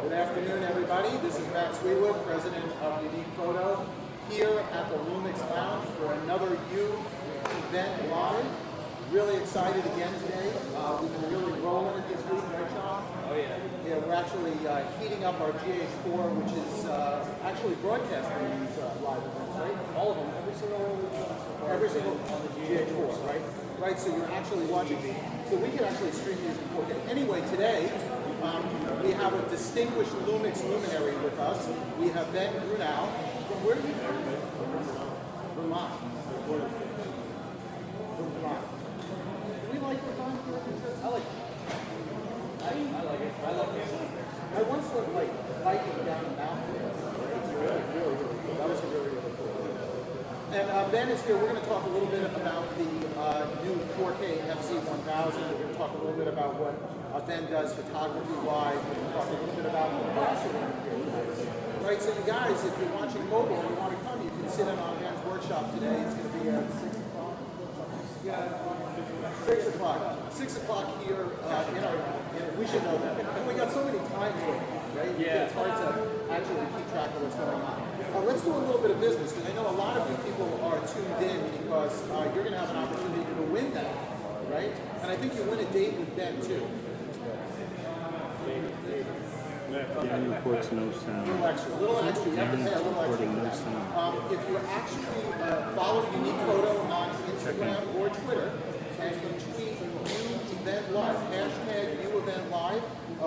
Good afternoon, everybody. This is Matt Sweetwood, president of Unique Photo, here at the Lumix Lounge for another UEventLive. Really excited again today. We've been really rolling it this week, right, Sean? Oh, yeah. Yeah, we're actually heating up our GH4, which is actually broadcasting these live events, right? All of them, every single on the GH4, right? Right, so you're actually watching. So we can actually stream these in 4K. Anyway, today, we have a distinguished Lumix Luminary with us. We have Ben Grunow. From where are you from? Vermont. Vermont. Do we like Vermont? I like it. I like it. I love it. I once went like hiking down the mountain. It's really cool. That was really cool. And Ben is here. We're going to talk a little bit about the new 4K FZ1000. We're going to talk a little bit about what Ben does photography-wise. We're going to talk a little bit about the classroom here. Right, so you guys, if you're watching mobile and you want to come, you can sit in on Ben's workshop today. It's going to be at 6 o'clock. 6 o'clock. 6 o'clock here we should know that. And we got so many time here, right? Yeah. It's hard to actually keep track of what's going on. Let's do a little bit of business, because I know a lot of you people are tuned in because you're going to have an opportunity to win that, right? And I think you win a date with Ben, too. Yeah, reports no sound. A little extra. You have to pay a little extra for that. If you actually follow Unique Photo on Instagram or Twitter, and you tweet UEventLive, hashtag UEventLive,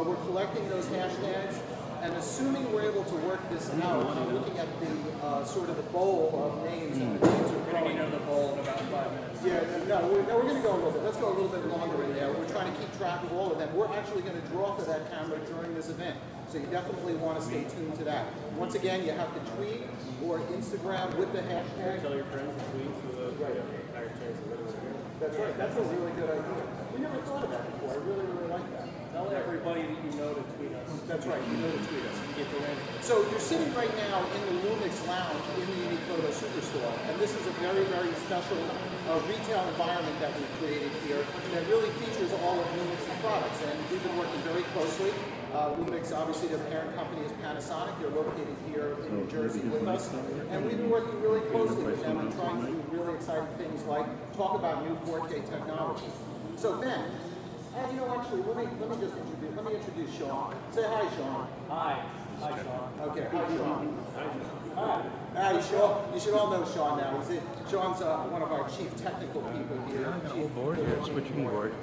we're collecting those hashtags. And assuming we're able to work this out, I'm looking at the sort of the bowl of names. And the names are growing. The bowl in about 5 minutes. Yeah, no, we're going to go a little bit. Let's go a little bit longer in there. We're trying to keep track of all of them. We're actually going to draw for that camera during this event. So you definitely want to stay tuned to that. Once again, you have to tweet or Instagram with the hashtag. Tell your friends to tweet so the higher chance of winning. That's right. That's a really good idea. We never thought of that before. I really, really like that. Tell everybody that you know to tweet us. That's right. You know to tweet us. You get the win. So you're sitting right now in the Lumix Lounge in the Unique Photo Superstore, and this is a very, very special retail environment that we've created here that really features all of Lumix's products. And we've been working very closely. Lumix, obviously, their parent company is Panasonic. They're located here in New Jersey with us, and we've been working really closely with them and trying to do really exciting things like talk about new 4K technology. So Ben, you know, actually, let me introduce Sean. Say hi, Sean. Hi. Hi, Sean. Okay, hi, Sean. Hi. Hi, Sean. You should all know Sean now. Sean's one of our chief technical people here. Whole board here, switching board.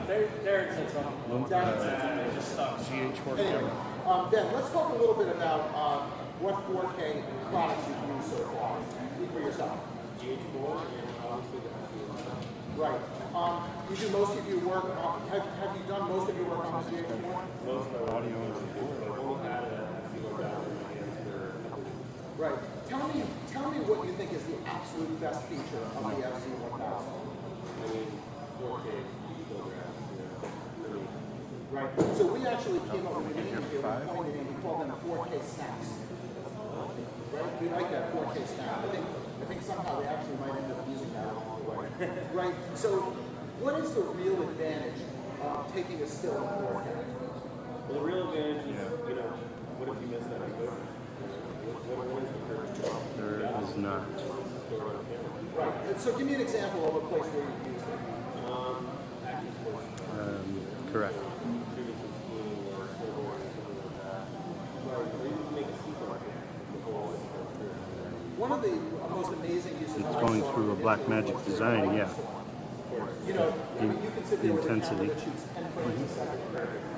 Derek said something. It just stuck. GH4. Anyway, Ben, let's talk a little bit about what 4K products you've used so far. Speak for yourself. GH4 and obviously the Right. You do most of your work. Have you done most of your work on the GH4? most of our audio and I've only had a few of that in my hands for a couple of weeks. Right. Tell me what you think is the absolute best feature of the FZ1000. I mean, 4K photographs, Right. So we actually came up with a name here. We coined a name. We call them 4K snaps. Right. We like that 4K snap. I think somehow they actually might end up using that along the way. Right. So, what is the real advantage of taking a still in 4K? Well, the real advantage is, what if you miss that photo? What is the purpose? There is not. Right. So give me an example of a place where you've used it. Correct. Shooting some skiing or snowboarding or something like that. Or you can make a sequence before it's One of the most amazing uses It's going through a Blackmagic design, yeah. You know, I mean, you can sit there with a Intensity. camera that shoots 10 frames a second,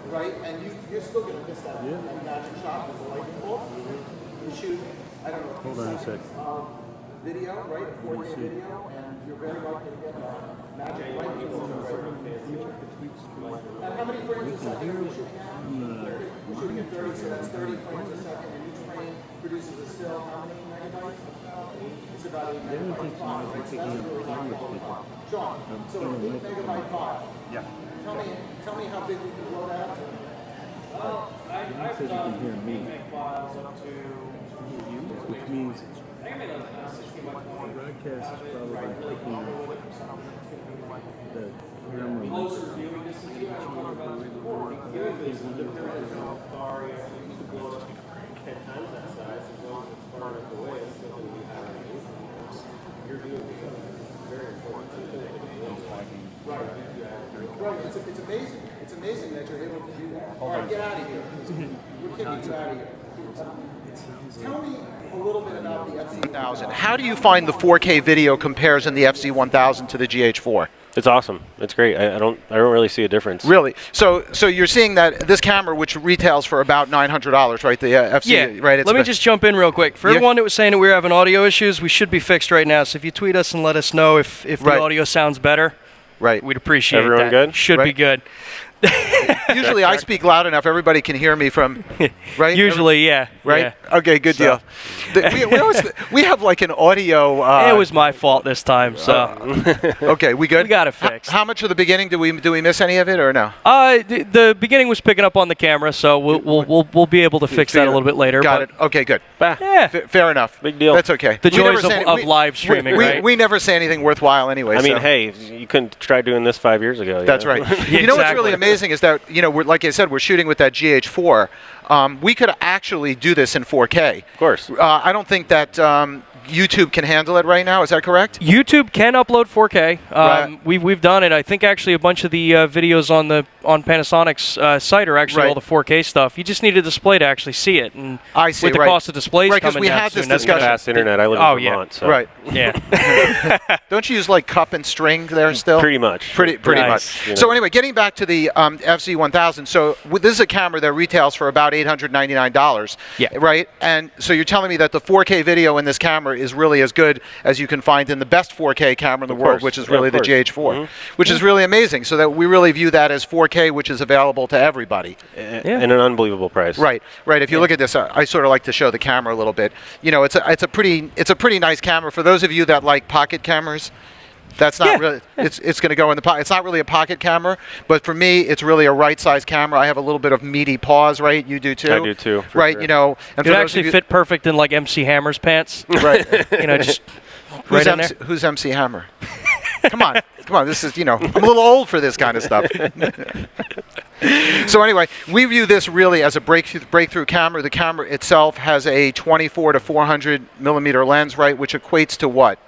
right? And you're still going to miss that magic shot with the lightning bolt. You shoot, I don't know, Hold on a sec. video, right? A 4K video, and you're very likely to get a magic lightning bolt. And how many frames a second are we shooting at? 30. We're shooting at 30, so that's 30 frames a second, and each frame produces a still how many megabytes? It's about 8 megabyte file, right? So that's a really high quality file. Sean, so an 8 megabyte file. Yeah. Tell me how big we can blow that up to. Well, I've done remake files up to, Which means I think I made a 60 by 20. broadcast is probably Really taking comparable with the closer viewing distance you have, talking about before. Viewing distance, depending on how far you have to blow up 10 times that size, as long as it's far enough away, it's still going to be higher. Your viewing distance is very important. Right, it's amazing. It's amazing that you're able to do that. All right, get out of here. We're kicking you out of here. Tell me a little bit about the FZ1000. How do you find the 4K video compares in the FZ1000 to the GH4? It's awesome. It's great. I don't really see a difference. Really? So you're seeing that this camera, which retails for about $900, right? The FC, Yeah. right? It's let me just jump in real quick. For everyone that was saying that we were having audio issues, we should be fixed right now. So if you tweet us and let us know if the audio sounds better, right, we'd appreciate Everyone that. good? Should be good. Usually I speak loud enough, everybody can hear me from, right? Usually, yeah. Right? Yeah. Okay, good deal. We have like an audio... it was my fault this time, so... okay, we good? We got it fixed. How much of the beginning do we miss any of it or no? The beginning was picking up on the camera, so we'll be able to fix that a little bit later. Got it. Okay, good. Yeah. Fair enough. Big deal. That's okay. The joys of live streaming, right? We never say anything worthwhile anyway. I mean, hey, you couldn't try doing this 5 years ago. That's right. You know what's really amazing is that, we're, like I said, we're shooting with that GH4. We could actually do this in 4K. Of course. I don't think that YouTube can handle it right now. Is that correct? YouTube can upload 4K. Right. We've done it. I think actually a bunch of the videos on Panasonic's site are actually all the 4K stuff. You just need a display to actually see it. And I see. with the cost of displays because coming we down had this soon, that's discussion. Fast internet. I live in Vermont. So. Right. Yeah. Don't you use like cup and string there still? Pretty much. Pretty Nice. much. So anyway, getting back to the FZ1000. So this is a camera that retails for about $899. Yeah. Right. And so you're telling me that the 4K video in this camera is really as good as you can find in the best 4K camera in the world, which is really the GH4, which is really amazing. So that we really view that as 4K, which is available to everybody. And an unbelievable price. Right. Right. If you look at this, I sort of like to show the camera a little bit. It's a pretty nice camera for those of you that like pocket cameras. That's not really. It's going to go in the pocket. It's not really a pocket camera, but for me, it's really a right-sized camera. I have a little bit of meaty paws, right? You do too. I do too. Right. Sure. And it actually fit perfect in like MC Hammer's pants. Right. Just right in there. Who's MC Hammer? Come on. This is, I'm a little old for this kind of stuff. So anyway, we view this really as a breakthrough camera. The camera itself has a 24 to 400 millimeter lens, right, which equates to what?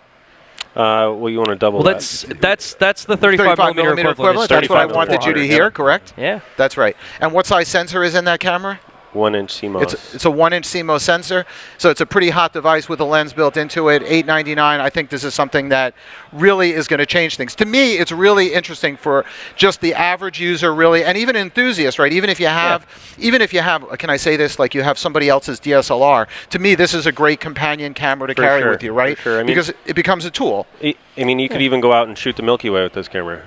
Well, you want to double that. That's the 35 millimeter equivalent. That's what I wanted you to hear, correct? Yeah. That's right. And what size sensor is in that camera? 1-inch CMOS. It's a 1-inch CMOS sensor, so it's a pretty hot device with a lens built into it. $899. I think this is something that really is going to change things. To me, it's really interesting for just the average user, really, and even enthusiasts, right? Even if you have, can I say this? Like you have somebody else's DSLR. To me, this is a great companion camera to carry with you, right? For sure. I mean, because it becomes a tool. I mean, you could even go out and shoot the Milky Way with this camera.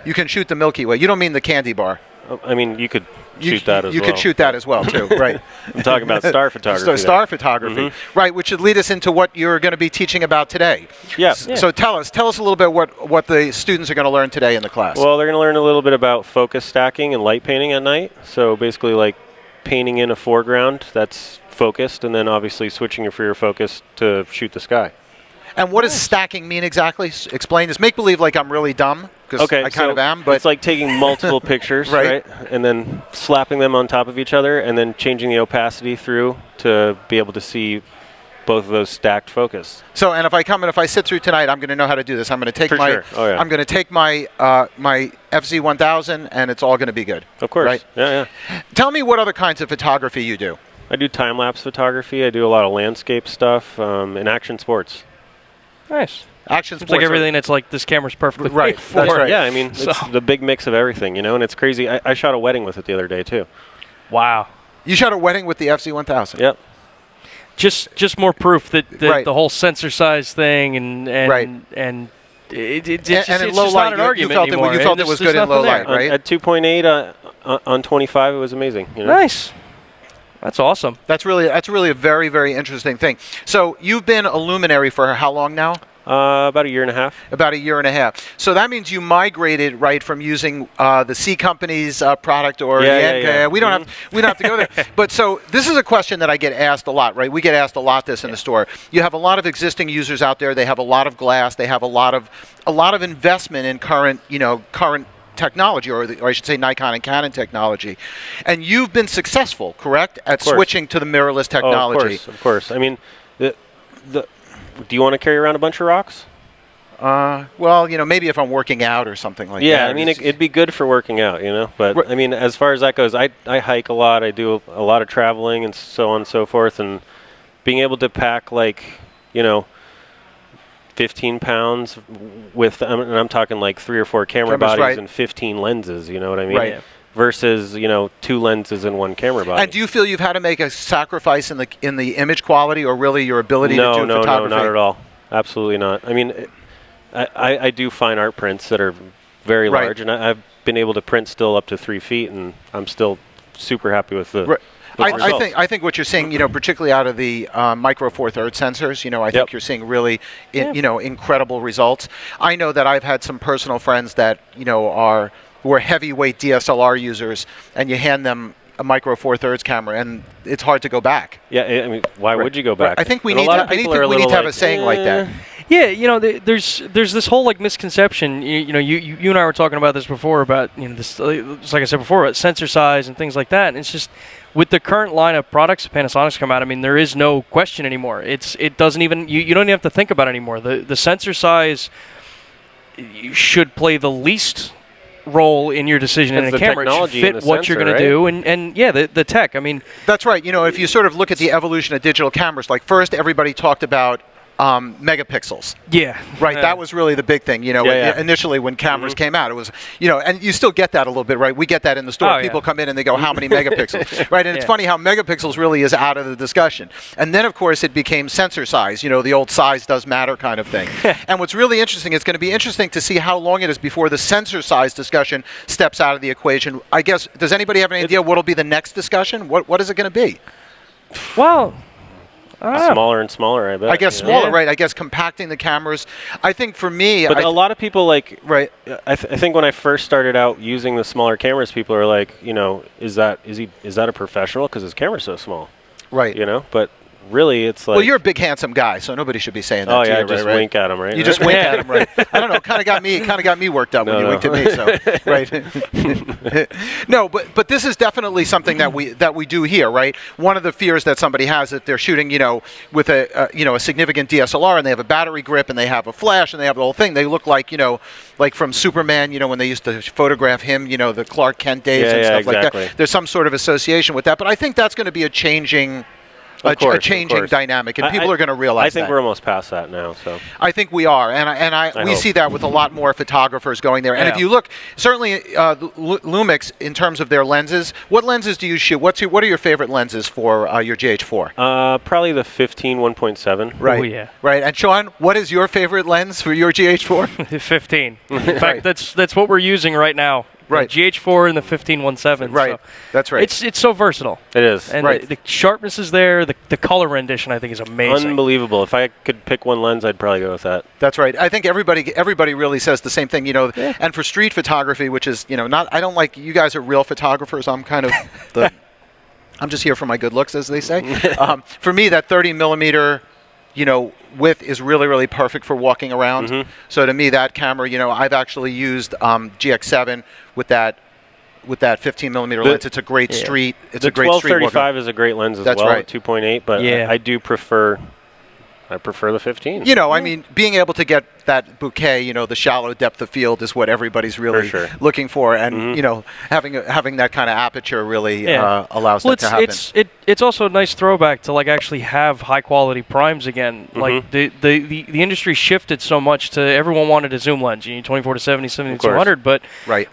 You can shoot the Milky Way. You don't mean the candy bar. I mean, you could shoot that as well. You could shoot that as well, too, right? I'm talking about star photography. Star photography, right, which should lead us into what you're going to be teaching about today. Yes. So tell us a little bit what the students are going to learn today in the class. Well, they're going to learn a little bit about focus stacking and light painting at night. So basically like painting in a foreground that's focused and then obviously switching for your focus to shoot the sky. And what does stacking mean exactly? Explain this. Make believe like I'm really dumb, because I kind of am. But it's like taking multiple pictures, right? And then slapping them on top of each other and then changing the opacity through to be able to see both of those stacked focus. So, and if I sit through tonight, I'm going to know how to do this. I'm going to take I'm going to take my my FZ1000, and it's all going to be good. Of course. Right? Yeah. Tell me what other kinds of photography you do. I do time-lapse photography. I do a lot of landscape stuff and action sports. Nice. Action It's sports. like everything that's like this camera's perfectly right. made for. That's right. Yeah, I mean, it's the big mix of everything, and it's crazy. I shot a wedding with it the other day, too. Wow. You shot a wedding with the FZ1000? Yep. Just more proof that the whole sensor size thing and it's just not an argument anymore. You felt it was good in low light, right? At 2.8 on 25, it was amazing. Nice. That's awesome. That's really a very, very interesting thing. So you've been a luminary for how long now? About a year and a half. About a year and a half. So that means you migrated, right, from using the C Company's product or the N. We don't have to go there. But so this is a question that I get asked a lot, right? We get asked a lot this in the store. You have a lot of existing users out there. They have a lot of glass. They have a lot of investment in current technology, or I should say Nikon and Canon technology. And you've been successful, correct, at switching to the mirrorless technology? Of course. I mean, do you want to carry around a bunch of rocks? Well, maybe if I'm working out or something like that. Yeah, I mean, it'd be good for working out, But, I mean, as far as that goes, I hike a lot. I do a lot of traveling and so on and so forth. And being able to pack, 15 pounds with, and I'm talking like 3 or 4 camera bodies and 15 lenses, you know what I mean? Right. Versus 2 lenses in 1 camera body. And do you feel you've had to make a sacrifice in the image quality, or really your ability to do photography? No, not at all. Absolutely not. I mean, I do fine art prints that are very large, and I've been able to print still up to 3 feet, and I'm still super happy with the. I think what you're seeing, particularly out of the micro Four Thirds sensors, I think you're seeing really, incredible results. I know that I've had some personal friends that were heavyweight DSLR users, and you hand them a micro Four Thirds camera, and it's hard to go back. Yeah, I mean, why would you go back? I think we need to have a saying like that. Yeah, there's this whole misconception. You and I were talking about this before about this, like I said before, about sensor size and things like that. And it's just with the current line of products Panasonic's come out. I mean, there is no question anymore. It doesn't even you don't even have to think about it anymore. The sensor size should play the least role in your decision in a camera. It should fit what you're going to do, and the tech. I mean, that's right. If you sort of look at the evolution of digital cameras, like first everybody talked about megapixels. Yeah. Right. That was really the big thing. Initially when cameras came out, it was, and you still get that a little bit, right? We get that in the store. People come in and they go, how many megapixels? Right. And it's funny how megapixels really is out of the discussion. And then, of course, it became sensor size, the old size does matter kind of thing. And what's really interesting, it's going to be interesting to see how long it is before the sensor size discussion steps out of the equation. I guess, does anybody have any idea what will be the next discussion? What is it going to be? Well, smaller and smaller, I bet. I guess smaller, right? I guess compacting the cameras. I think for me, but a lot of people right. I think when I first started out using the smaller cameras, people are like, is that a professional because his camera's so small, right? But really, it's like. Well, you're a big, handsome guy, so nobody should be saying that. Oh to yeah, you, just right? wink at him, right? You just wink at him, right? I don't know. Kind of got me worked up when you winked at me. So, right? No, but this is definitely something that we do here, right? One of the fears that somebody has if they're shooting, with a significant DSLR and they have a battery grip and they have a flash and they have the whole thing, they look like like from Superman, when they used to photograph him, the Clark Kent days and stuff like that. There's some sort of association with that, but I think that's going to be a changing dynamic, and people are going to realize that. I think we're almost past that now. So I think we are, and we see that with a lot more photographers going there. And if you look, certainly Lumix, in terms of their lenses, what lenses do you shoot? What are your favorite lenses for your GH4? Probably the 15 1.7. Right. Oh, yeah. Right. And Sean, what is your favorite lens for your GH4? 15. In fact, that's what we're using right now. Right. The GH4 and the 15-1.7. Right. So that's right. It's so versatile. It is. And the sharpness is there. The color rendition, I think, is amazing. Unbelievable. If I could pick one lens, I'd probably go with that. That's right. I think everybody really says the same thing, And for street photography, which is, not, I don't like, you guys are real photographers. I'm kind of I'm just here for my good looks, as they say. For me, that 30 millimeter, width is really, really perfect for walking around. Mm-hmm. So to me, that camera, I've actually used GX7 with that 15 millimeter lens. It's a great street. It's a great street. The 1235 is a great lens as well. Right. 2.8, but I do prefer. I prefer the 15. I mean, being able to get that bouquet, the shallow depth of field is what everybody's really looking for, and having that kind of aperture really allows that to happen. It's also a nice throwback to actually have high quality primes again. Mm-hmm. Like the industry shifted so much to everyone wanted a zoom lens. You need 24 to 70, 70 to 200, but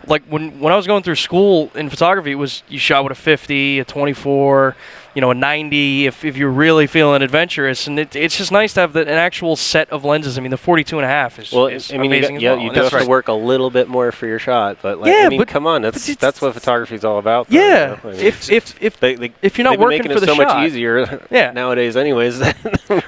like when I was going through school in photography, it was you shot with a 50, a 24. A 90 if you're really feeling adventurous, and it's just nice to have an actual set of lenses. I mean, the 42.5 half is, Well, is I mean, amazing. you as well. do And have it's- to work a little bit more for your shot, but like, Yeah, I mean, but- come on, but that's what photography is all about. Though, Yeah, you know? I mean, if if they, if you're not they've been working making for it the so shot, much easier Yeah. nowadays, anyways.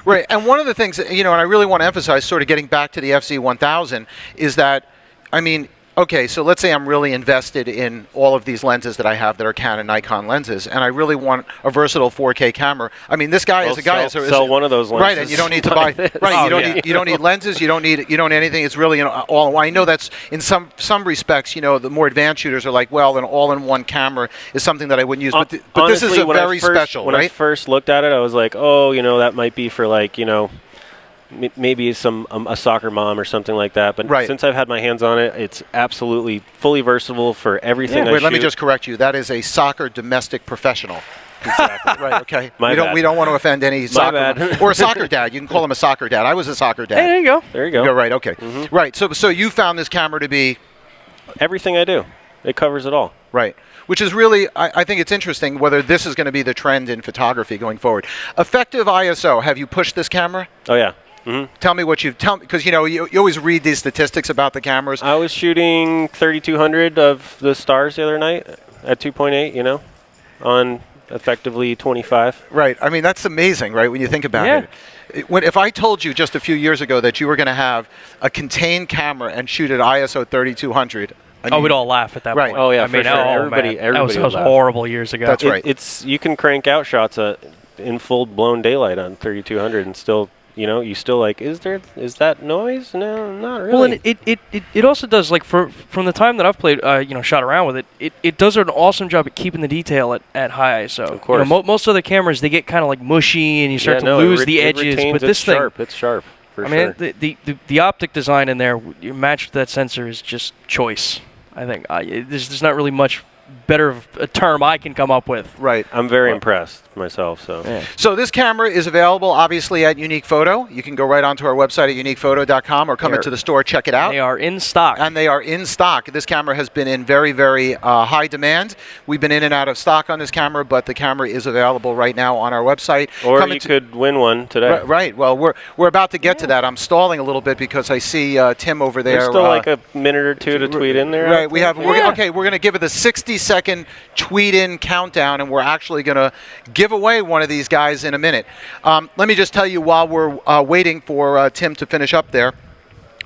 Right, and one of the things, that, and I really want to emphasize, sort of getting back to the FZ1000, is that, I mean, okay, so let's say I'm really invested in all of these lenses that I have that are Canon, Nikon lenses, and I really want a versatile 4K camera. I mean, this guy is a guy. Sell one of those lenses. Right, and you don't need to buy. Right, you don't need lenses. You don't need anything. It's really all. I know that's in some respects. The more advanced shooters are like, well, an all-in-one camera is something that I wouldn't use. But this is a very special, when right? I first looked at it, I was like, oh, that might be for like, maybe a soccer mom or something like that. But since I've had my hands on it, it's absolutely fully versatile for everything. Wait, let me just correct you. That is a soccer domestic professional. Exactly. Right. Okay. My We don't want to offend any soccer bad. or a soccer dad. You can call him a soccer dad. I was a soccer dad. Hey, there you go. There you go. You're right. Okay. Right. So you found this camera to be Everything I do. It covers it all. right. Which is really, I think it's interesting whether this is going to be the trend in photography going forward. Effective ISO. Have you pushed this camera? Oh yeah. Tell me what you've because you always read these statistics about the cameras. I was shooting 3200 of the stars the other night at 2.8, on effectively 25. Right. I mean, that's amazing, right, when you think about it. If I told you just a few years ago that you were going to have a contained camera and shoot at ISO 3200, We'd all laugh at that Right. point. Oh, yeah, I for mean, sure. Everybody that was would laugh. horrible years ago. That's right. You can crank out shots in full blown daylight on 3200 and still, you still like, is that noise? No, not really. Well, and it also does, like, from the time that I've played, shot around with it, it does an awesome job at keeping the detail at high ISO. Of course. Most other cameras, they get kind of like mushy and you start to lose the edges. But this thing, it's sharp. For I sure. mean, the optic design in there, matched with that sensor, is just choice. I think there's not really much better of a term I can come up with. Right. I'm very impressed myself. So. Yeah. So this camera is available, obviously, at Unique Photo. You can go right onto our website at uniquephoto.com or come into the store, check it out. They are in stock. And they are in stock. This camera has been in very, very high demand. We've been in and out of stock on this camera, but the camera is available right now on our website. Or you could win one today. Right. Well, we're about to get to that. I'm stalling a little bit because I see Tim over there. There's still like a minute or two to tweet in there. Right. We're going to give it the 60-second tweet in countdown, and we're actually going to give away one of these guys in a minute. Let me just tell you while we're waiting for Tim to finish up there,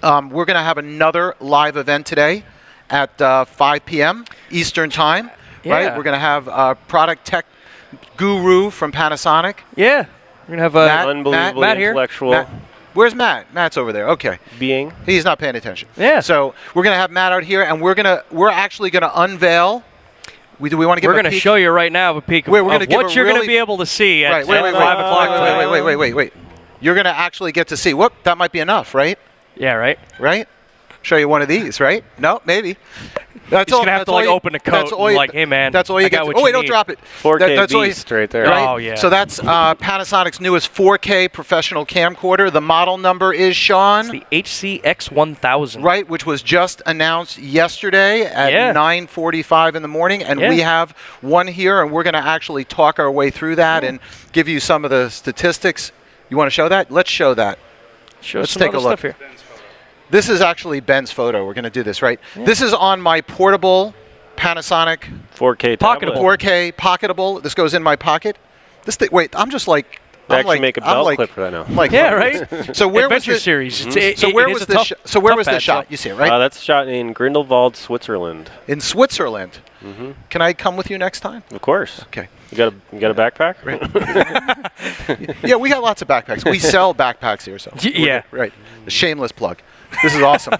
we're going to have another live event today at 5 p.m. Eastern Time. Yeah. Right. We're going to have product tech guru from Panasonic. Yeah. We're going to have Unbelievably Matt here. intellectual Where's Matt? Matt's over there. Okay. being. He's not paying attention. Yeah. So we're going to have Matt out here, and we're actually going to unveil. Do we want to give We're going to show you right now a peek of We're gonna give what a you're going to really- be able to see at Right, wait, 5 o'clock tonight. wait. You're going to actually get to see. Whoop, that might be enough, right? Yeah, right? Right? Show you one of these, right? No, maybe. That's He's all. gonna have that's to, all like, you- open the coat that's all and, you- like, hey, man, That's all you I get. got To, what oh you wait, don't need. drop it. 4K That's all you- beast right there. Right? Oh, yeah. So that's Panasonic's newest 4K professional camcorder. The model number is Sean. It's the HCX1000. Right, which was just announced yesterday at 9:45 in the morning, and we have one here, and we're going to actually talk our way through that and give you some of the statistics. You want to show that? Let's show that. Show Let's us some take a other look. stuff here. This is actually Ben's photo. We're going to do this, right? This is on my portable Panasonic 4K Pocketable. tablet. 4K pocketable. This goes in my pocket. This thing. Wait, I'm just like. They I'm actually like, make a I'm belt like, clip for that now. I'm like, Yeah, right? So where was Adventure this? series. So where was this? So where was the shot? You see it, right? That's shot in Grindelwald, Switzerland. In Switzerland. Can I come with you next time? Of course. Okay. You got a backpack? Yeah, we got lots of backpacks. We sell backpacks here, so Yeah. right. A shameless plug. This is awesome.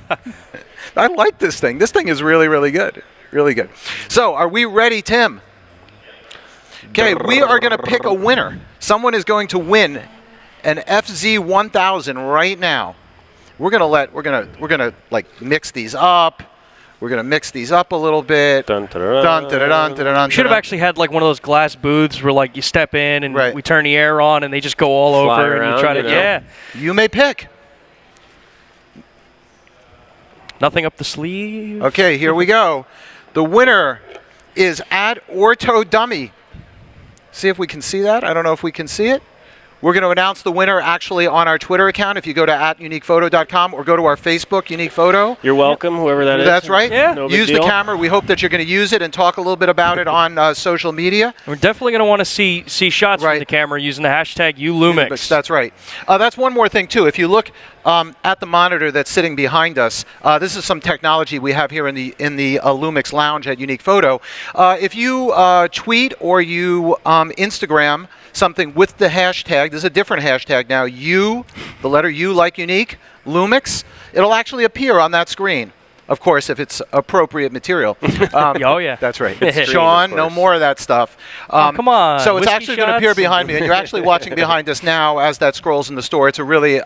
I like this thing. This thing is really, really good. Really good. So, are we ready, Tim? Okay, we are going to pick a winner. Someone is going to win an FZ1000 right now. We're going to like mix these up. We're going to mix these up a little bit. Dun, dun, dun, Dun, dun, dun, dun, dun, dun, Should have dun. actually had like one of those glass booths where like you step in and Right. we turn the air on and they just go all Fly over and around, you try to you know. yeah. You may pick. Nothing up the sleeve. Okay, here we go. The winner is at Orto Dummy. See if we can see that. I don't know if we can see it. We're going to announce the winner actually on our Twitter account. If you go to @uniquephoto.com or go to our Facebook, Unique Photo. You're welcome, whoever that is. That's right. Yeah. No big Use the deal. camera. We hope that you're going to use it and talk a little bit about it on social media. We're definitely going to want to see shots Right. from the camera using the hashtag #ULumix. That's right. That's one more thing too. If you look at the monitor that's sitting behind us, this is some technology we have here in the Lumix Lounge at Unique Photo. If you tweet or you Instagram something with the hashtag, there's a different hashtag now, the letter U like unique, Lumix, it'll actually appear on that screen. Of course, if it's appropriate material. Oh, yeah. That's right. It's Sean, green, of no course. more of that stuff. Come on. So it's Whiskey actually going to appear shots? behind me, and you're actually watching behind us now as that scrolls in the store. It's a really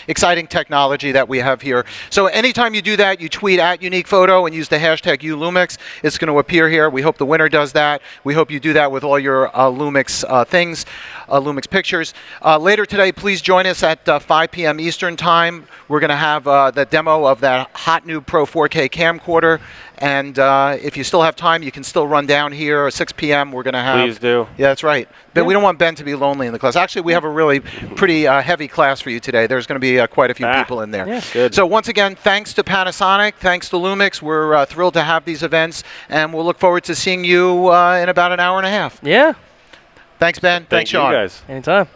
exciting technology that we have here. So anytime you do that, you tweet @UniquePhoto and use the hashtag #ULumix. It's going to appear here. We hope the winner does that. We hope you do that with all your Lumix things, Lumix pictures. Later today, please join us at 5 p.m. Eastern Time. We're going to have the demo of that hot new Pro 4K camcorder. And if you still have time, you can still run down here at 6 p.m. We're going to have... Please do. Yeah, that's right. But we don't want Ben to be lonely in the class. Actually, we have a really pretty heavy class for you today. There's going to be quite a few people in there. Yeah. Good. So once again, thanks to Panasonic, thanks to Lumix. We're thrilled to have these events, and we'll look forward to seeing you in about an hour and a half. Yeah. Thanks, Ben. Thank Thanks, you Sean. guys. Anytime.